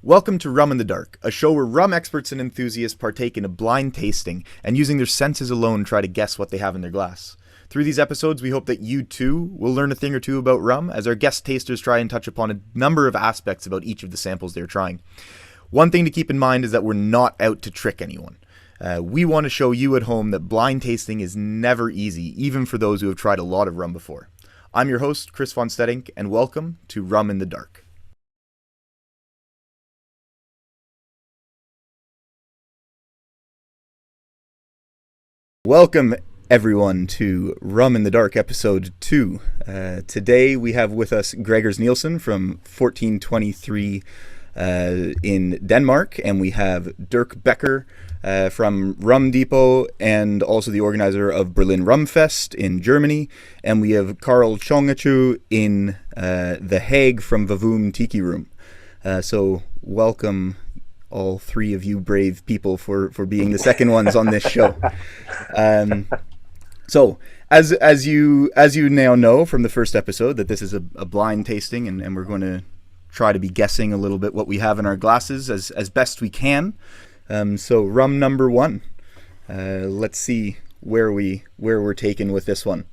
Welcome to Rum in the Dark, a show where rum experts and enthusiasts partake in a blind tasting and using their senses alone try to guess what they have in their glass. Through these episodes, we hope that you too will learn a thing or two about rum as our guest tasters try and touch upon a number of aspects about each of the samples they're trying. One thing to keep in mind is that we're not out to trick anyone. We want to show you at home that blind tasting is never easy, even for those who have tried a lot of rum before. I'm your host, Chris von Steddink, and welcome to Rum in the Dark. Welcome, everyone, to Rum in the Dark, Episode 2. Today we have with us Gregers Nielsen from 1423 in Denmark, and we have Dirk Becker from Rum Depot and also the organizer of Berlin Rum Fest in Germany, and we have TjongAtjoe in The Hague from Vavoom Tiki Room. So welcome all three of you brave people for being the second ones on this show. So as you now know from the first episode that this is a blind tasting, and we're going to try to be guessing a little bit what we have in our glasses as best we can. So rum number one. Let's see where we're taken with this one.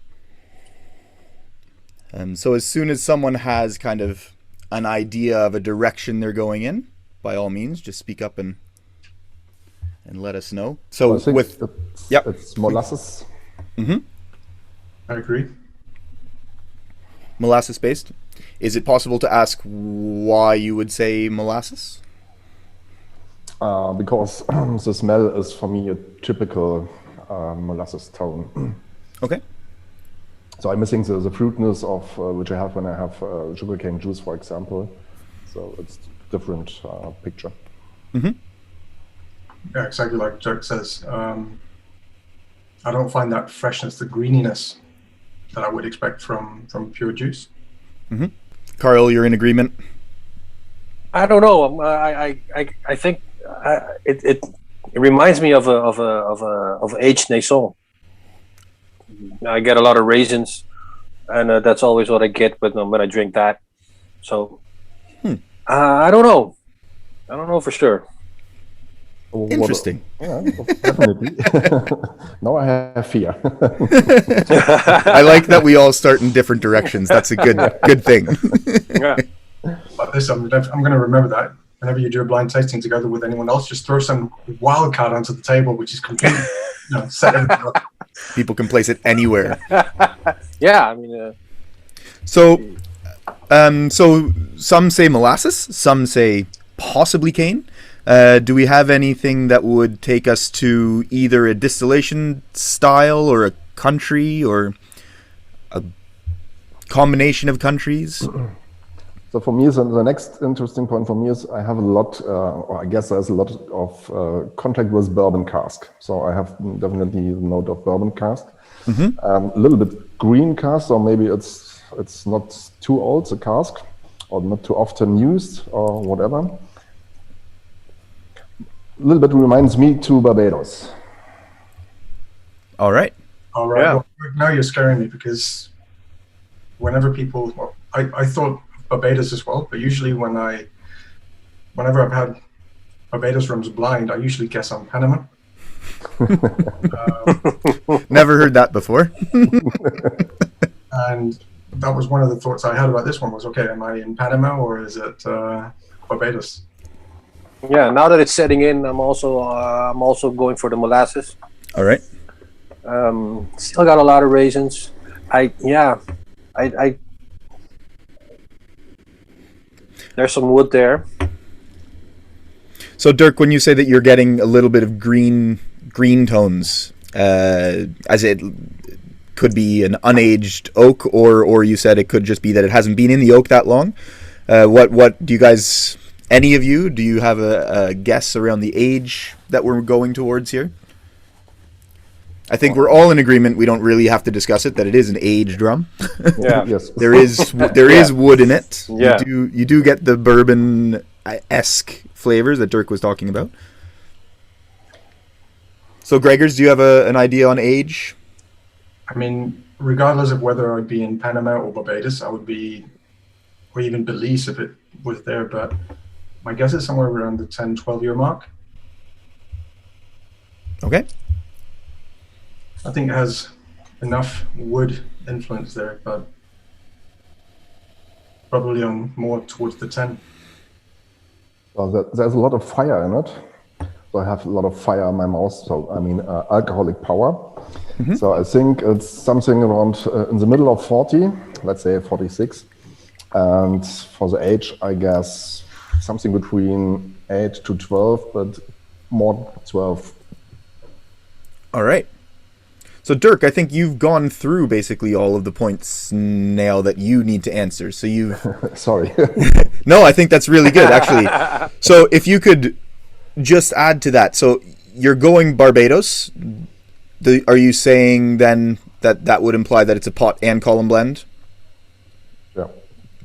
So as soon as someone has kind of an idea of a direction they're going in, by all means, just speak up and let us know. So I think with it's molasses. Mm-hmm. I agree. Molasses based. Is it possible to ask why you would say molasses? Because the smell is for me a typical molasses tone. Okay. So I'm missing the fruitness of which I have when I have sugarcane juice, for example. So it's different picture. Mm-hmm. Yeah, exactly like Dirk says. I don't find that freshness, the greeniness that I would expect from pure juice. Mm-hmm. Carl, you're in agreement? I don't know. I think it reminds me of aged Nason. I get a lot of raisins, and that's always what I get when I drink that. So I don't know. I don't know for sure. Interesting. Yeah, definitely. Now I have fear. I like that we all start in different directions. That's a good thing. Yeah. But this, I'm going to remember that. Whenever you do a blind tasting together with anyone else, just throw some wild card onto the table, which is completely set everything up. People can place it anywhere. Yeah, I mean. So some say molasses, some say possibly cane. Do we have anything that would take us to either a distillation style or a country or a combination of countries? So for me, the next interesting point for me is I have a lot, or I guess there's a lot of contact with bourbon cask. So I have definitely the note of bourbon cask. Mm-hmm. A little bit green cask, or maybe it's not too old, the cask, or not too often used, or whatever. A little bit reminds me to Barbados. All right. All right. Yeah. Well, now you're scaring me because whenever people, I thought Barbados as well, but usually whenever I've had Barbados rums blind, I usually guess on Panama. Never heard that before. And that was one of the thoughts I had about this one was, okay, am I in Panama or is it Barbados? Yeah. Now that it's setting in, I'm also going for the molasses. All right. Still got a lot of raisins. There's some wood there. So Dirk, when you say that you're getting a little bit of green tones, as it could be an unaged oak, or you said it could just be that it hasn't been in the oak that long. What do you guys? Any of you? Do you have a guess around the age that we're going towards here? I think we're all in agreement. We don't really have to discuss it. That it is an aged rum. Yeah. Yes. There is wood in it. Yeah. You do get the bourbon-esque flavors that Dirk was talking about. So, Gregers, do you have an idea on age? I mean, regardless of whether I'd be in Panama or Barbados, I would be, or even Belize if it was there, but my guess is somewhere around the 10, 12-year mark. Okay. I think it has enough wood influence there, but probably on more towards the 10. Well, there's a lot of fire in it. So I have a lot of fire in my mouth. So I mean, alcoholic power. Mm-hmm. So I think it's something around in the middle of 40, let's say 46. And for the age, I guess something between 8 to 12, but more 12. All right. So Dirk, I think you've gone through basically all of the points now that you need to answer. So you Sorry. No, I think that's really good, actually. So if you could just add to that. So you're going Barbados. Are you saying then that would imply that it's a pot and column blend? Yeah.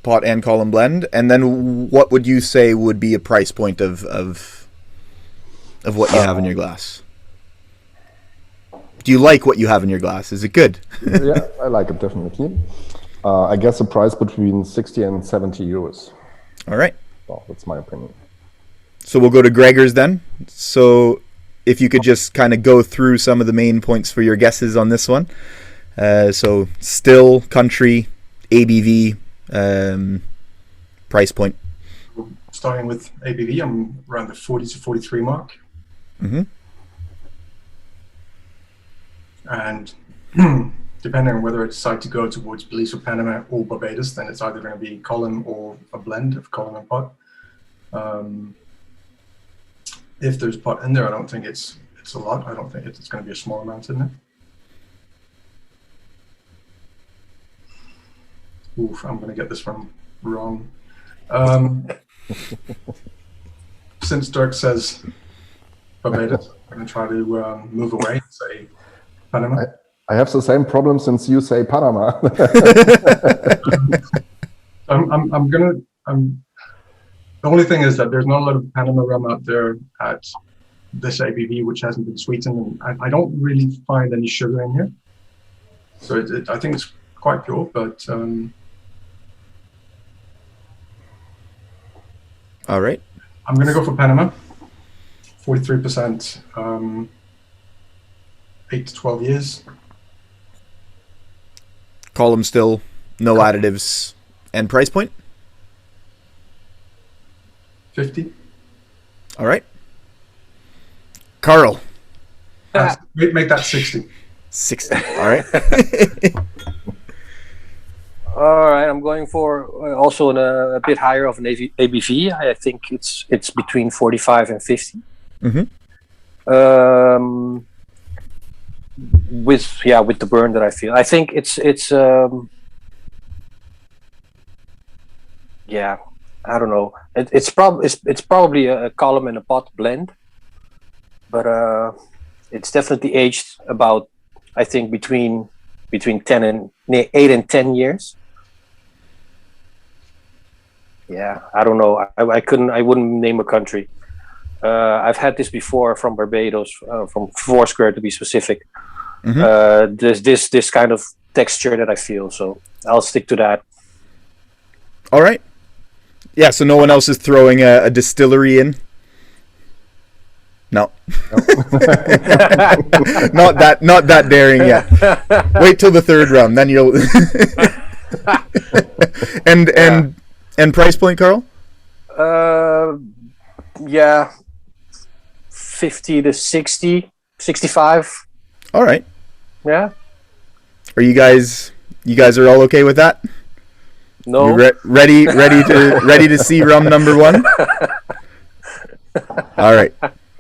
Pot and column blend. And then what would you say would be a price point of what you have in your glass? Do you like what you have in your glass? Is it good? Yeah, I like it, definitely. I guess the price between 60 and 70 euros. All right. Well, that's my opinion. So we'll go to Gregor's then. So if you could just kind of go through some of the main points for your guesses on this one. So still, country, ABV, price point. Starting with ABV, I'm around the 40 to 43 mark. Mm-hmm. And depending on whether I decide to go towards Belize or Panama or Barbados, then it's either going to be column or a blend of column and pot. If there's pot in there, I don't think it's a lot. I don't think it's going to be a small amount in there. Oof, I'm going to get this one wrong. Since Dirk says Barbados, I'm going to try to move away and say Panama. I have the same problem since you say Panama. The only thing is that there's not a lot of Panama rum out there at this ABV, which hasn't been sweetened, and I don't really find any sugar in here. So I think it's quite pure, but all right. I'm going to go for Panama. 43%, 8 to 12 years. Column still, no additives, and price point? 50. All right. Carl. Make that 60. 60. All right. All right, I'm going for also a bit higher of an ABV. I think it's between 45 and 50. Mm-hmm. With the burn that I feel, I think it's I don't know. It's probably a column and a pot blend, but it's definitely aged about, I think, between 8 and 10 years. Yeah, I don't know. I wouldn't name a country. I've had this before from Barbados, from Foursquare to be specific. Mm-hmm. This kind of texture that I feel, so I'll stick to that. All right. Yeah, so no one else is throwing a distillery in? No. Not that daring yet. Wait till the third round, then you'll and price point, Carl? 50 to 60, 65. All right. Yeah. Are you guys are all okay with that? No. Ready to see rum number one? All right.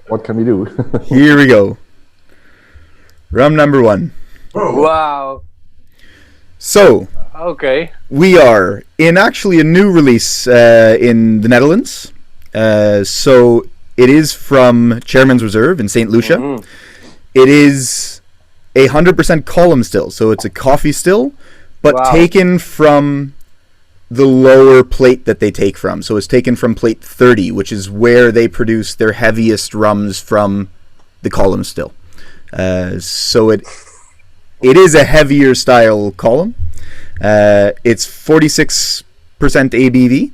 What can we do? Here we go. Rum number one. Whoa. Wow. So, okay. We are in actually a new release in the Netherlands. So it is from Chairman's Reserve in St. Lucia. Mm-hmm. It is 100% column still, so it's a coffee still, but taken from the lower plate that they take from. So it's taken from plate 30, which is where they produce their heaviest rums from the column still. So it is a heavier style column. It's 46% ABV.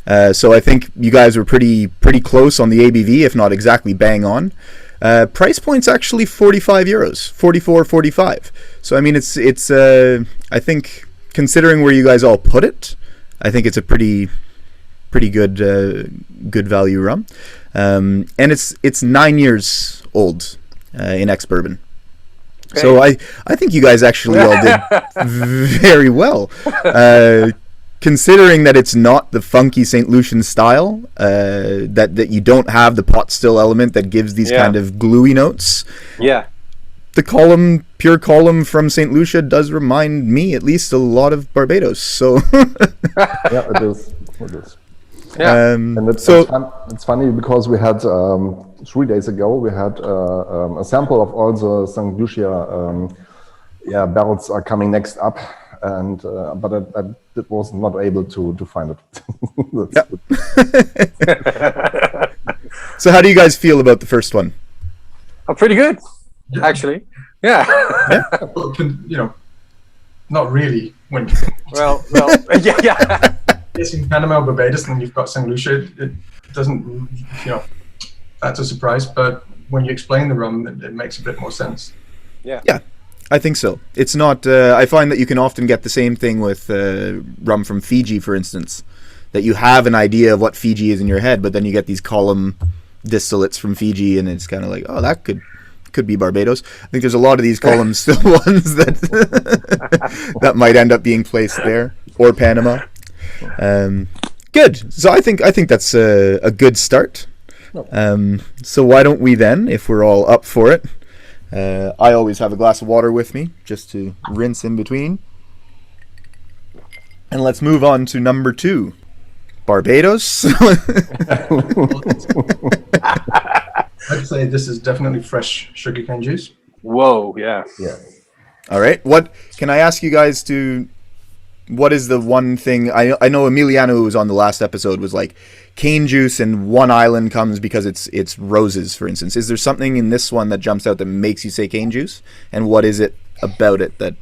So I think you guys were pretty close on the ABV, if not exactly bang on. Price point's actually €45, 44, 45. So I mean, it's I think considering where you guys all put it, I think it's a pretty good value rum, and it's 9 years old in ex-bourbon. Okay. So I think you guys actually all did very well. Considering that it's not the funky St. Lucian style, that you don't have the pot still element that gives these kind of gluey notes. Yeah. The pure column from St. Lucia does remind me at least a lot of Barbados. So yeah, it is. Yeah. And it's funny because we had 3 days ago we had a sample of all the St. Lucia barrels are coming next up. And but I was not able to find it. So how do you guys feel about the first one? Oh, pretty good, actually. Yeah. Not really. When well, yeah. It's in Panama, Barbados, and you've got St. Lucia. It doesn't, that's a surprise. But when you explain the rum, it makes a bit more sense. Yeah. Yeah. I think so. It's not. I find that you can often get the same thing with rum from Fiji, for instance, that you have an idea of what Fiji is in your head, but then you get these column distillates from Fiji, and it's kind of like, oh, that could be Barbados. I think there's a lot of these column still ones that that might end up being placed there, or Panama. Good. So I think that's a good start. So why don't we then, if we're all up for it? I always have a glass of water with me just to rinse in between. And let's move on to number 2, Barbados. I'd say this is definitely fresh sugarcane juice. Whoa, yeah. All right. What can I ask you guys to? What is the one thing I know Emiliano, who was on the last episode, was like cane juice and one island comes because it's roses, for instance. Is there something in this one that jumps out that makes you say cane juice? And what is it about it that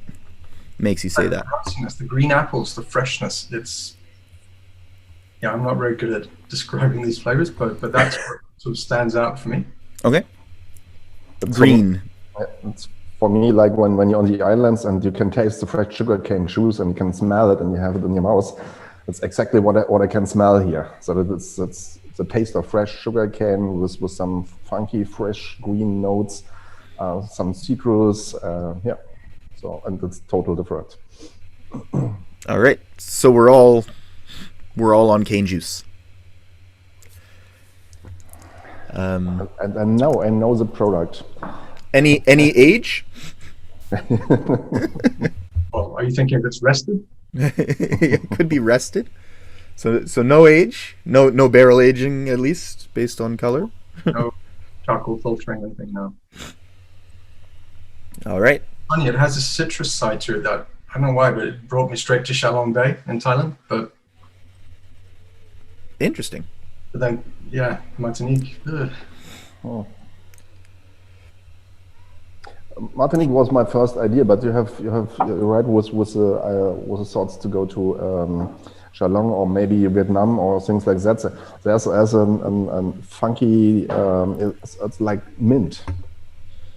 makes you say that? The green apples, the freshness. I'm not very good at describing these flavors, but that's what sort of stands out for me. Okay. Green. It's for me, like when you're on the islands and you can taste the fresh sugarcane juice and you can smell it and you have it in your mouth. It's exactly what I can smell here. So that it's a taste of fresh sugarcane with some funky, fresh green notes, some citrus. So and it's totally different. All right. So we're all on cane juice. And I know the product. Any age? Well, are you thinking if it's rested? It could be rested. So no age, no barrel aging, at least based on color. No charcoal filtering, anything. No. All right. Funny, it has a citrus side to it that I don't know why, but it brought me straight to Shalong Bay in Thailand. But interesting. But then, Martinique. Oh. Martinique was my first idea, but you're right with the thoughts to go to Shalong or maybe Vietnam or things like that. So there's a funky, it's like mint.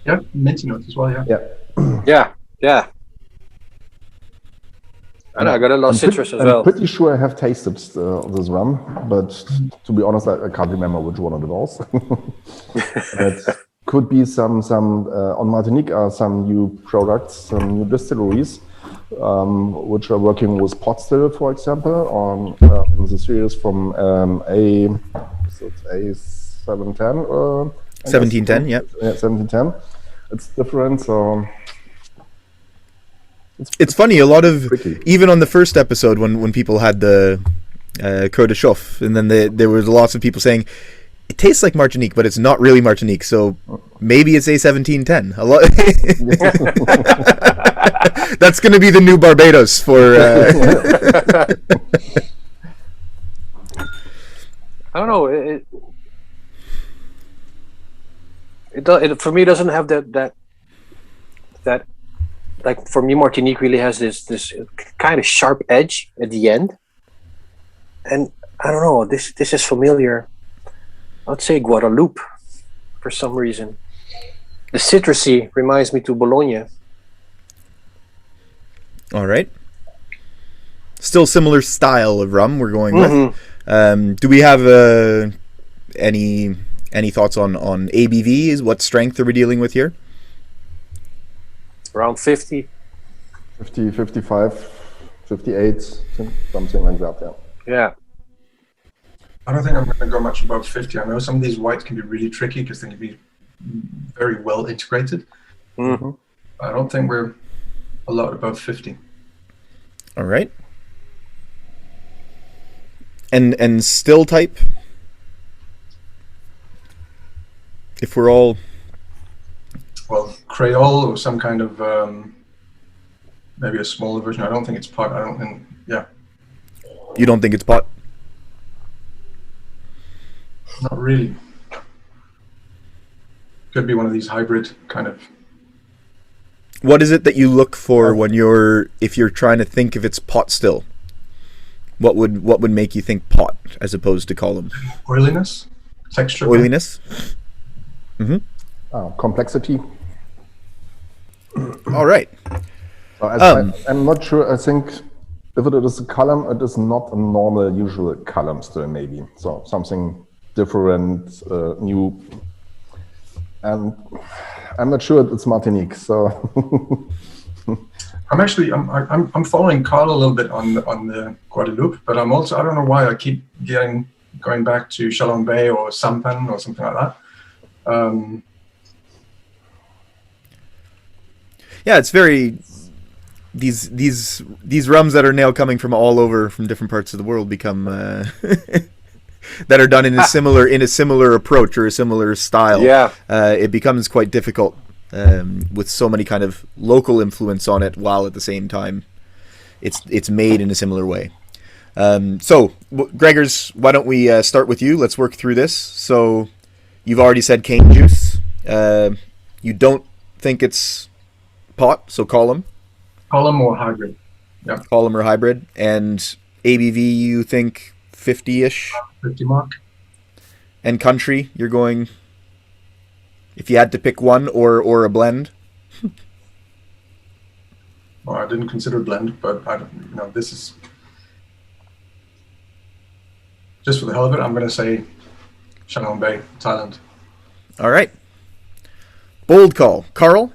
Yeah, minty notes as well. Yeah. And I got a lot of citrus as well. I'm pretty sure I have tasted this rum, but to be honest, I can't remember which one it was. It could be some on Martinique are some new products, some new distilleries, which are working with pot still, for example, on the series from A710. 1710, yeah. 1710. It's different, so. It's funny, a lot of, even on the first episode when people had the Cœur de Chauffe, and then there was lots of people saying, it tastes like Martinique, but it's not really Martinique, so maybe it's A1710. A lot. That's going to be the new Barbados for... I don't know, it for me doesn't have that like for me Martinique really has this kind of sharp edge at the end, and I don't know. This is familiar. I'd say Guadeloupe for some reason. The citrusy reminds me to Bologna. All right. Still similar style of rum we're going with. Do we have any thoughts on ABV? What strength are we dealing with here? Around 50. 50, 55, 58, something like that, yeah. Yeah. I don't think I'm going to go much above 50. I know some of these whites can be really tricky because they can be very well integrated. Mm-hmm. I don't think we're a lot above 50. All right. And still type? If we're all... Well, Creole or some kind of, maybe a smaller version. I don't think it's pot. I don't think, yeah. You don't think it's pot? Not really. Could be one of these hybrid kind of... What is it that you look for when if you're trying to think if it's pot still? What would make you think pot as opposed to column? Oiliness, texture. Oiliness. Complexity. All right. I'm not sure. I think if it is a column, it is not a normal, usual column still, maybe. So something different, new. And I'm not sure it's Martinique. So I'm following Carl a little bit on the Guadeloupe, but I don't know why I keep going back to Chalon Bay or Sampan or something like that. Yeah, it's very these rums that are now coming from all over, from different parts of the world, become that are done in a similar approach or a similar style. Yeah, it becomes quite difficult with so many kind of local influence on it, while at the same time it's made in a similar way. So, Gregors, why don't we start with you? Let's work through this. So, you've already said cane juice. You don't think it's pot, so column. Column or hybrid. Yeah. Column or hybrid. And ABV, you think 50-ish? 50 mark. And country, you're going, if you had to pick one or a blend? Well, I didn't consider blend, but this is just for the hell of it. I'm going to say Chalon Bay, Thailand. All right. Bold call. Carl?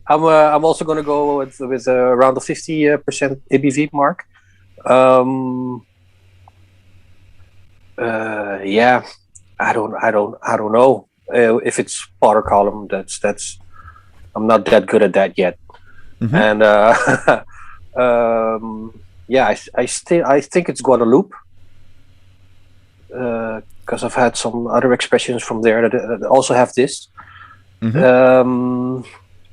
I'm also going to go with around the 50% ABV mark. Yeah, I don't know if it's pot or column. That's I'm not that good at that yet. And yeah, I think it's Guadeloupe. Because I've had some other expressions from there that also have this.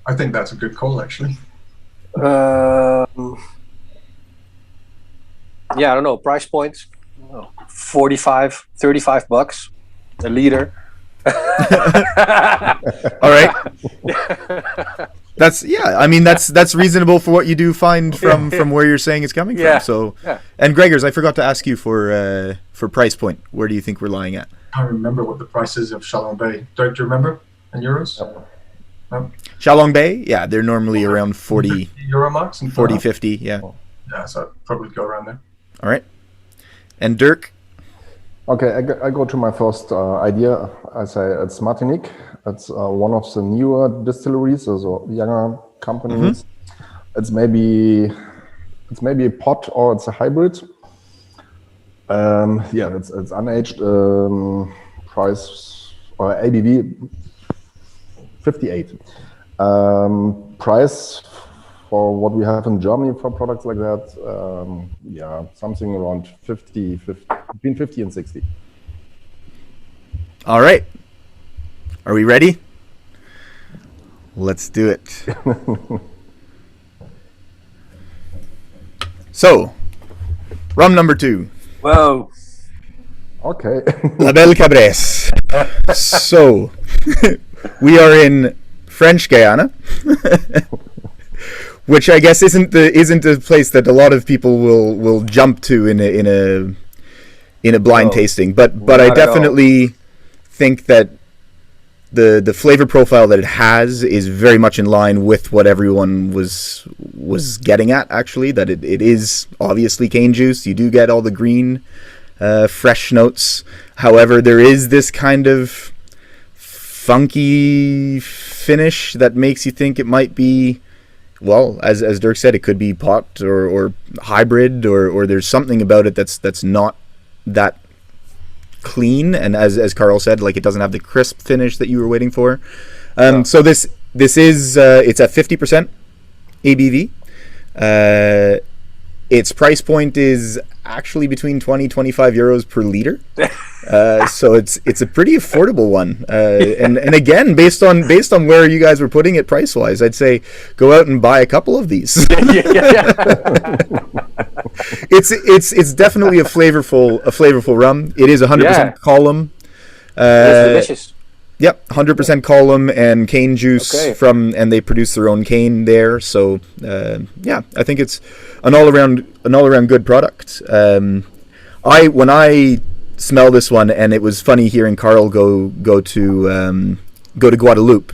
I think that's a good call, actually. Yeah, I don't know. Price points, $35 a liter. All right. That's reasonable for what you do find from where you're saying it's coming from. So, and Gregors, I forgot to ask you for price point. Where do you think we're lying at? I can't remember what the price is of Chalon Bay. Dirk, do you remember in euros? No. Chalon Bay, yeah, they're normally around 40 euro marks and 40, 50, yeah. Yeah, so I'd probably go around there. All right. And Dirk? Okay, I go to my first idea. I say it's Martinique. It's one of the newer distilleries, so younger companies. It's maybe a pot or it's a hybrid. Yeah, it's unaged. Price or ABV 58. Price for what we have in Germany for products like that, yeah, something around 50, between 50 and 60. All right. Are we ready? Let's do it. So, rum number 2. Whoa. Okay. La Belle Cabresse. So, we are in French Guiana. which I guess isn't a place that a lot of people will jump to in a blind tasting. But I definitely think that the flavor profile that it has is very much in line with what everyone was getting at. Actually, that it is obviously cane juice. You do get all the green, fresh notes. However, there is this kind of funky finish that makes you think it might be, well, as Dirk said, it could be pot or hybrid, or there's something about it that's not that clean, and as Carl said, like, it doesn't have the crisp finish that you were waiting for. So this is it's at 50% ABV. Its price point is actually between 20-25 euros per liter. So it's a pretty affordable one. And again, based on where you guys were putting it price wise, I'd say go out and buy a couple of these. It's definitely a flavorful rum. It is 100% column. It's delicious. Yep, 100% column and cane juice and they produce their own cane there. So I think it's an all around good product. When I smell this one, and it was funny hearing Carl go to Guadeloupe,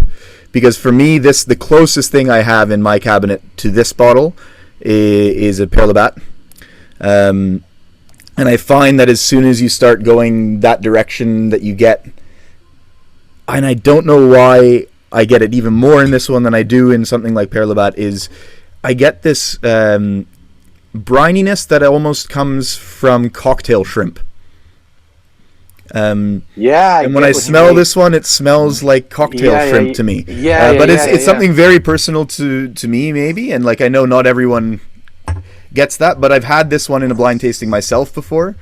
because for me the closest thing I have in my cabinet to this bottle is a Père Labat. And I find that as soon as you start going that direction, that you get, and I don't know why I get it even more in this one than I do in something like Père Labat, is I get this brininess that almost comes from cocktail shrimp. And when I smell this one, it smells like cocktail shrimp to me. But it's something very personal to me, maybe, and like I know not everyone gets that, but I've had this one in a blind tasting myself before,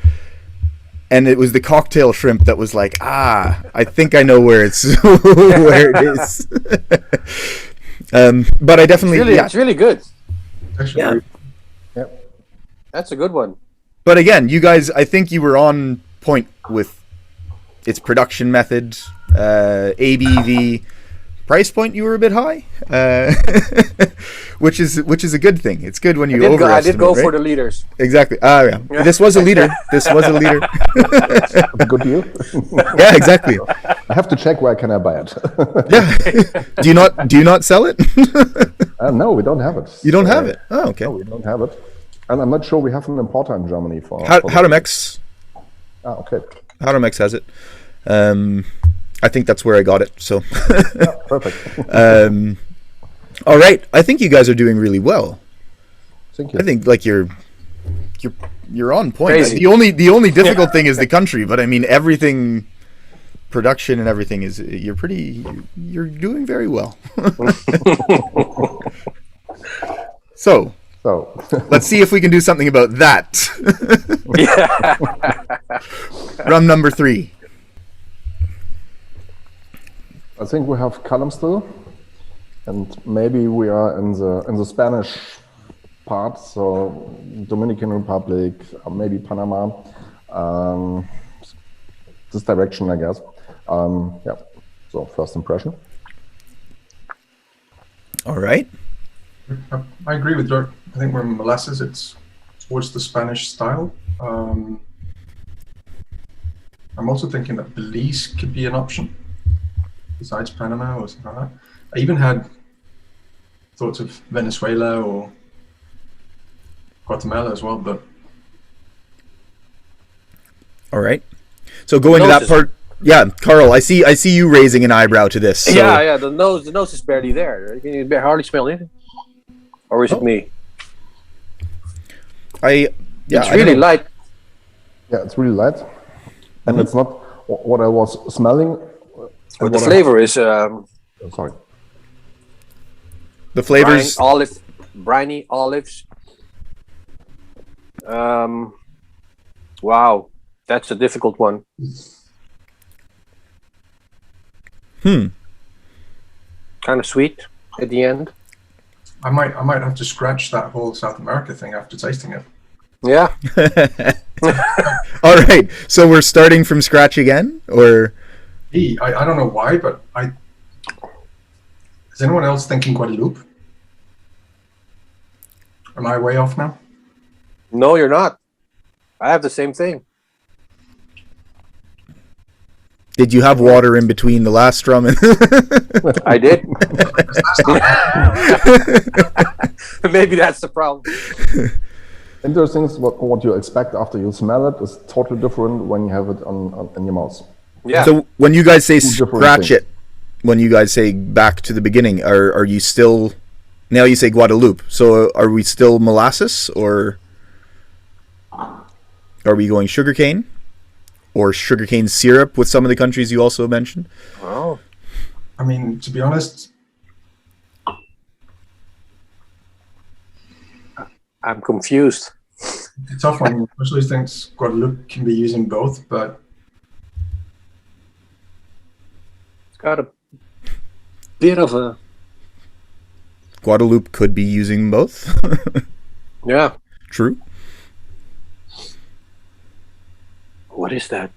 and it was the cocktail shrimp that was like, I think I know where it's where it is. But I definitely, it's really good. Actually, That's a good one. But again, you guys, I think you were on point with its production method, ABV, price point. You were a bit high, which is a good thing. It's good when you overestimate. I did go for the liters. Exactly. This was a liter. Good deal. Yeah, exactly. I have to check where can I buy it. Yeah. Do you not sell it? No, we don't have it. You don't have it. Oh, okay. No, we don't have it, and I'm not sure we have an importer in Germany for. Howdemex. Okay. Howdemex has it. I think that's where I got it. So. Perfect. All right. I think you guys are doing really well. Thank you. I think like you're on point. Crazy. The only difficult thing is the country, but I mean everything, production and everything is you're doing very well. So let's see if we can do something about that. Rum number 3. I think we have column still, and maybe we are in the Spanish part, so Dominican Republic, maybe Panama, this direction, I guess. So first impression. All right. I agree with Dirk. I think we're molasses. It's towards the Spanish style. I'm also thinking that Belize could be an option besides Panama or something like that. I even had thoughts of Venezuela or Guatemala as well, but all right. So going to that part, Carl, I see you raising an eyebrow to this. So. Yeah. The nose is barely there. You can hardly smell anything. Or is it me? It's really light. Yeah, it's really light, and it's not what I was smelling. But the flavor is. Sorry. The flavors. Briny olives. Wow, that's a difficult one. Kind of sweet at the end. I might have to scratch that whole South America thing after tasting it. Yeah. All right. So we're starting from scratch again, or? I don't know why, but is anyone else thinking Guadeloupe? Am I way off now? No, you're not. I have the same thing. Did you have water in between the last rum? I did. Maybe that's the problem. Interesting is what you expect after you smell it is totally different when you have it in your mouth. Yeah. So when you guys say Two different scratch things. it, when you guys say back to the beginning, are you still, now you say Guadeloupe, so are we still molasses, or are we going sugarcane? Or sugarcane syrup with some of the countries you also mentioned? Oh. I mean, to be honest, I'm confused. it's a tough one. Especially thinks Guadeloupe can be using both, but It's got a bit of a... Guadeloupe could be using both. Yeah. True. What is that?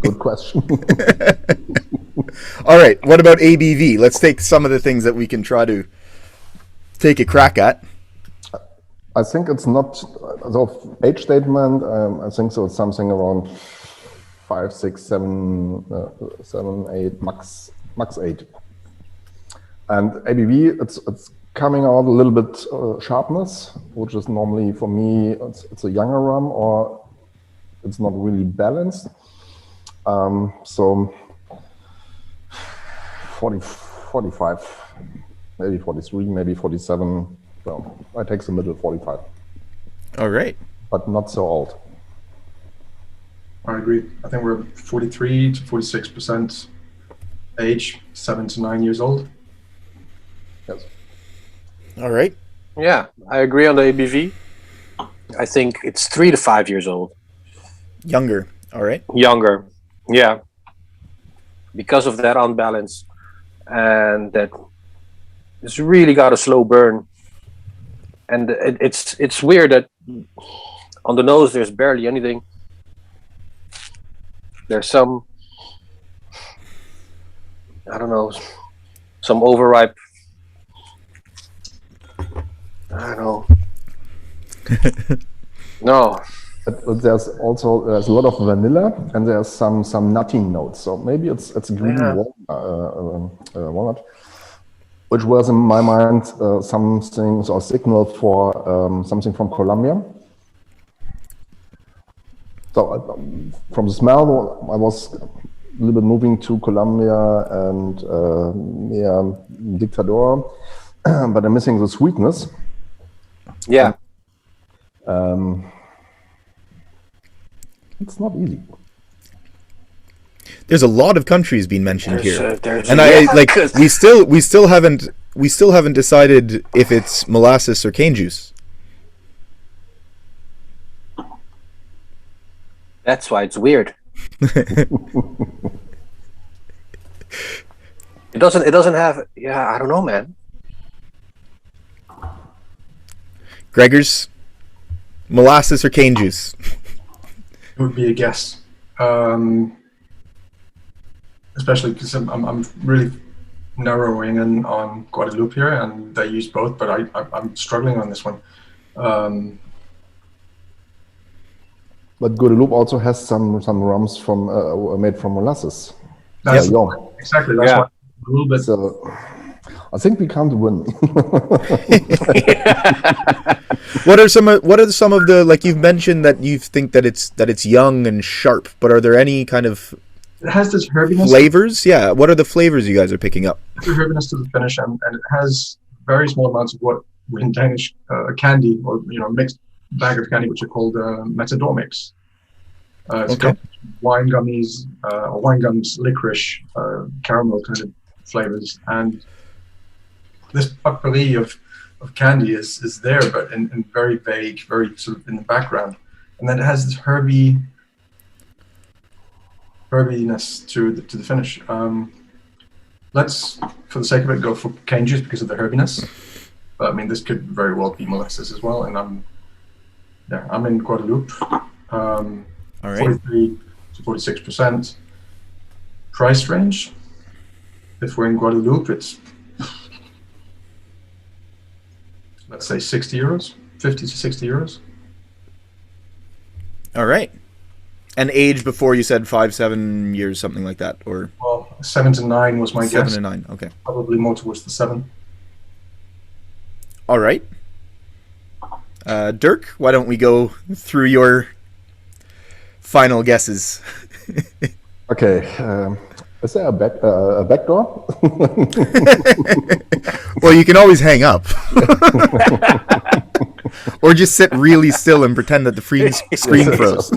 Good question. All right, what about ABV? Let's take some of the things that we can try to take a crack at. I think it's not so age statement. I think so. It's something around 5, 6, 7, 8, max 8. And ABV, it's coming out a little bit sharpness, which is normally for me it's a younger rum or it's not really balanced. So 40, 45, maybe 43, maybe 47. Well, I take the middle, 45, All right. but not so old. I agree. I think we're 43 to 46% age, 7 to 9 years old. Yes. All right. Yeah, I agree on the ABV. I think it's 3 to 5 years old. Younger. All right. Younger. Yeah. Because of that unbalance. And that it's really got a slow burn. And it's weird that on the nose there's barely anything. There's some, I don't know, some overripe. I don't know. No. But there's a lot of vanilla and there's some nutty notes. So maybe it's green walnut, which was in my mind something or signal for something from Colombia. So from the smell, I was a little bit moving to Colombia and Dictador, but I'm missing the sweetness. Yeah. It's not easy. There's a lot of countries being mentioned here, and yeah, we still haven't decided if it's molasses or cane juice. That's why it's weird. It doesn't have, yeah, I don't know, man. Gregor's, molasses or cane juice? It would be a guess. Especially because I'm really narrowing in on Guadeloupe here, and they use both, but I'm struggling on this one. But Guadeloupe also has some rums from made from molasses. That's young. exactly. That's why a little bit. So I think we can't win. What are some of the, like you've mentioned that you think that it's young and sharp, but are there any kind of It has this herbiness. flavors? Yeah. What are the flavors you guys are picking up? The herbiness to the finish, and it has very small amounts of what in Danish candy, or mixed bag of candy, which are called matador mix. It's Okay. got wine gummies, or wine gums, licorice, caramel kind of flavors, and this potpourri of candy is there, but in very vague, very sort of in the background, and then it has this herbiness to the finish. Let's, for the sake of it, go for cane juice because of the herbiness. But I mean, this could very well be molasses as well, and I'm in Guadeloupe. All right. 43 to 46% price range. If we're in Guadeloupe, it's let's say 60 euros, 50 to 60 euros. All right. And age before you said 5-7 years, something like that, or Well, 7 to 9 was my 7 guess. to 9. Okay. Probably more towards the 7. All right. Dirk, why don't we go through your final guesses? Okay. Is there a back door? Well, you can always hang up. Or just sit really still and pretend that the screen froze.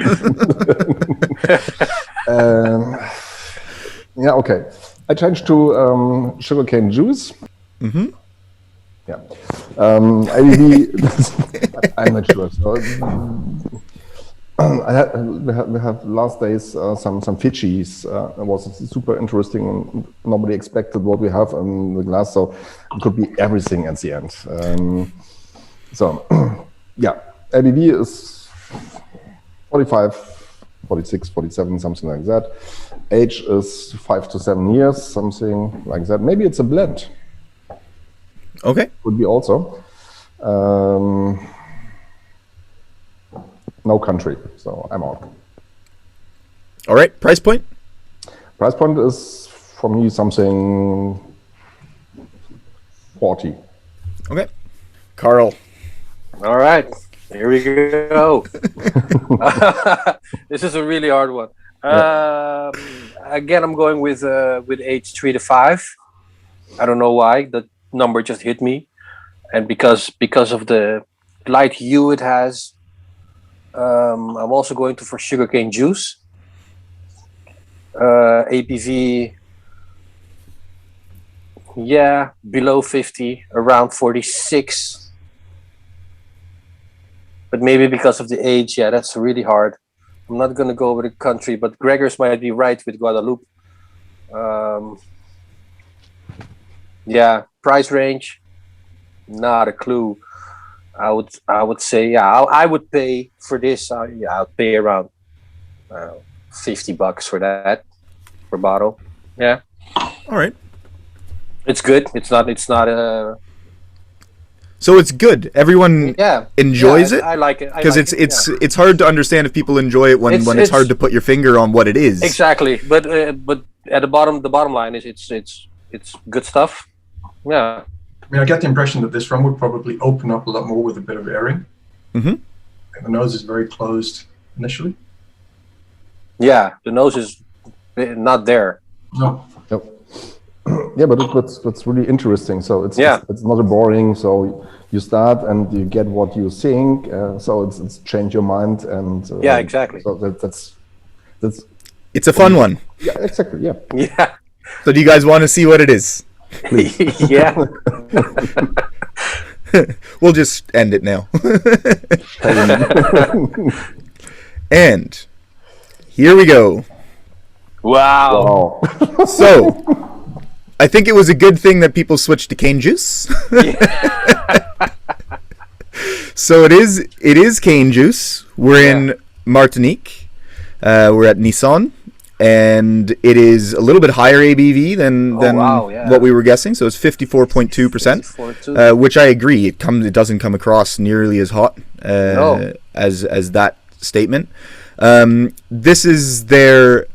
Yeah, okay. I changed to sugarcane juice. Mm-hmm. Yeah. ABV, I'm not sure. So, we have last days some Fidjis. It was super interesting. Nobody expected what we have in the glass, so it could be everything at the end. So, yeah, ABV is 45, 46, 47, something like that. Age is 5 to 7 years, something like that. Maybe it's a blend. Okay. Would be also. No country, so I'm out. All right. Price point? Price point is for me something 40. Okay. Carl. All right, here we go. This is a really hard one. Again, I'm going with age 3 to 5. I don't know why that number just hit me, and because of the light hue it has. I'm also going for sugarcane juice. ABV, yeah, below 50, around 46. But maybe because of the age, yeah, that's really hard. I'm not going to go with a country, but Gregors might be right with Guadeloupe. Yeah, price range, not a clue. I would say, yeah, I would pay for this. I'll pay around $50 for that per bottle. Yeah. All right. It's good. It's not So it's good. Everyone enjoys it. I like it because it's hard to understand if people enjoy it when it's hard to put your finger on what it is. Exactly. But at the bottom line is it's good stuff. Yeah. I mean, I get the impression that this rum would probably open up a lot more with a bit of airing. Mm-hmm. And the nose is very closed initially. Yeah, the nose is not there. No. Yeah, but that's really interesting. So it's not a boring. So you start and you get what you think. So it's change your mind and yeah, exactly. So that's it's a fun one. Yeah, exactly. Yeah. Yeah. So do you guys want to see what it is? Yeah. We'll just end it now. And here we go. Wow. So I think it was a good thing that people switched to cane juice. So it is cane juice. We're in Martinique. We're at Nielsen. And it is a little bit higher ABV than what we were guessing. So it's 54.2%, which I agree. It doesn't come across nearly as hot as that statement. This is their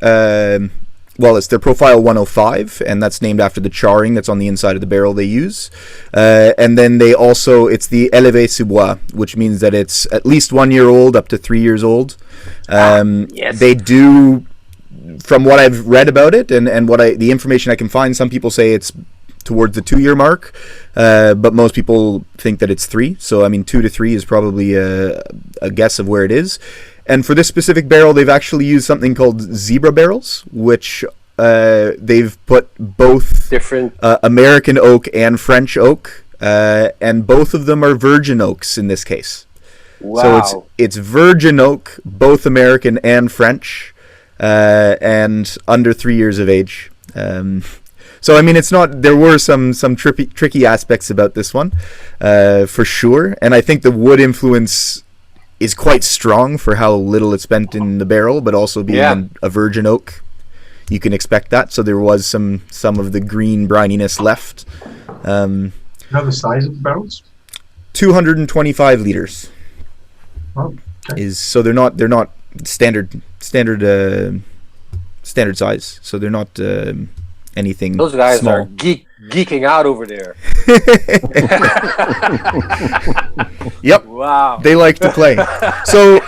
it's their Profile 105, and that's named after the charring that's on the inside of the barrel they use. And then it's the Élevé sous bois, which means that it's at least 1 year old up to 3 years old. Yes. They do. From what I've read about it and the information I can find, some people say it's towards the 2 year mark, but most people think that it's 3. So I mean, 2 to 3 is probably a guess of where it is. And for this specific barrel, they've actually used something called zebra barrels, which they've put both different American oak and French oak, and both of them are virgin oaks in this case. Wow. So it's virgin oak, both American and French. And under 3 years of age. So I mean, it's not. There were some tricky aspects about this one, for sure. And I think the wood influence is quite strong for how little it's spent in the barrel, but also being a virgin oak, you can expect that. So there was some of the green brininess left. You know the size of the barrels? 225 liters. Oh, okay. So they're not standard size. So they're not anything. Those guys small. are geeking out over there. Yep. Wow. They like to play. So,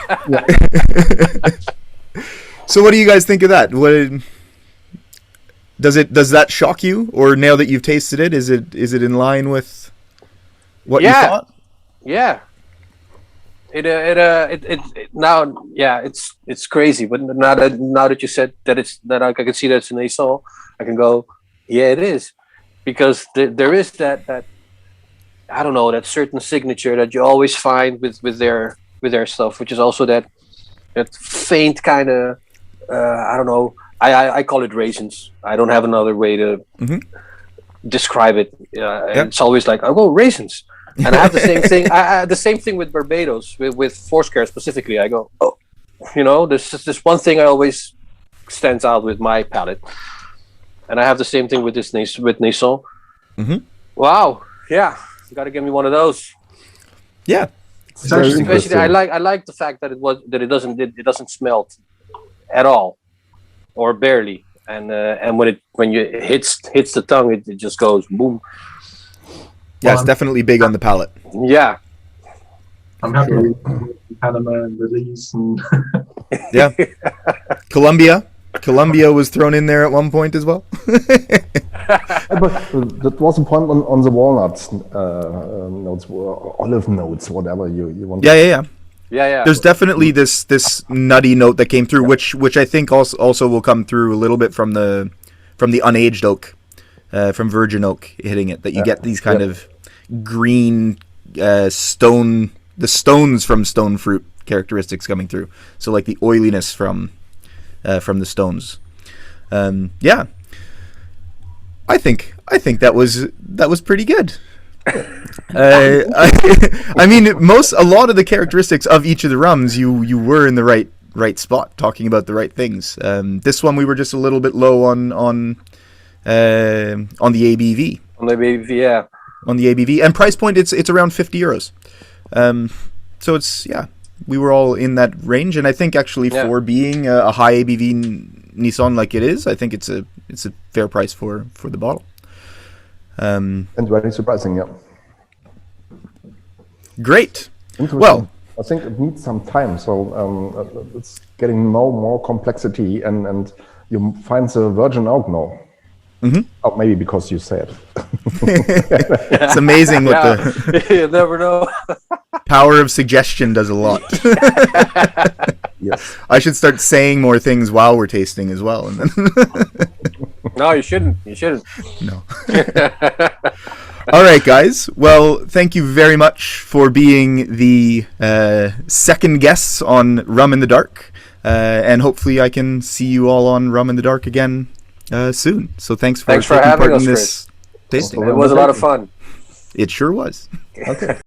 so what do you guys think of that? Does that shock you, or now that you've tasted it, is it in line with what you thought? Yeah. It now, yeah, it's crazy. But now that you said that I can see that it's an Nason, I can go, yeah, it is, because there is that I don't know, that certain signature that you always find with their stuff, which is also that faint kind of I don't know. I call it raisins. I don't have another way to describe it. It's always like, oh, raisins. And I have the same thing. The same thing with Barbados, with Foursquare specifically. I go, oh, there's just this one thing I always stands out with my palate, and I have the same thing with with Nason. Wow, yeah, you got to give me one of those. Yeah, especially I like the fact that it doesn't smell at all, or barely, and when you hits the tongue, it just goes boom. Yeah, it's definitely big on the palate. Yeah. I'm happy with Panama and Belize and Yeah. Colombia was thrown in there at one point as well. But that was a point on the walnuts notes, or olive notes, whatever you want. Yeah. Yeah. There's definitely this nutty note that came through, which I think also will come through a little bit from the unaged oak, from virgin oak hitting it. That you get these kind of green the stones from stone fruit characteristics coming through. So like the oiliness from the stones. Yeah, I think that was pretty good. I mean, a lot of the characteristics of each of the rums, you were in the right spot, talking about the right things. This one we were just a little bit low on the ABV. On the ABV, yeah. On the ABV, and price point, it's around €50. So it's, we were all in that range, and I think actually for being a high ABV Nielsen like it is, I think it's a fair price for the bottle. And very surprising, yeah. Great. Interesting. Well, I think it needs some time, so it's getting more complexity, and you find the virgin oak now. Oh, maybe because you say it. It's amazing what you never know. Power of suggestion does a lot. Yes. I should start saying more things while we're tasting as well. And then No, you shouldn't. No. All right, guys. Well, thank you very much for being the second guests on Rum in the Dark. And hopefully I can see you all on Rum in the Dark again soon. So thanks for having part us, in this tasting. It was a lot of fun. It sure was. Okay.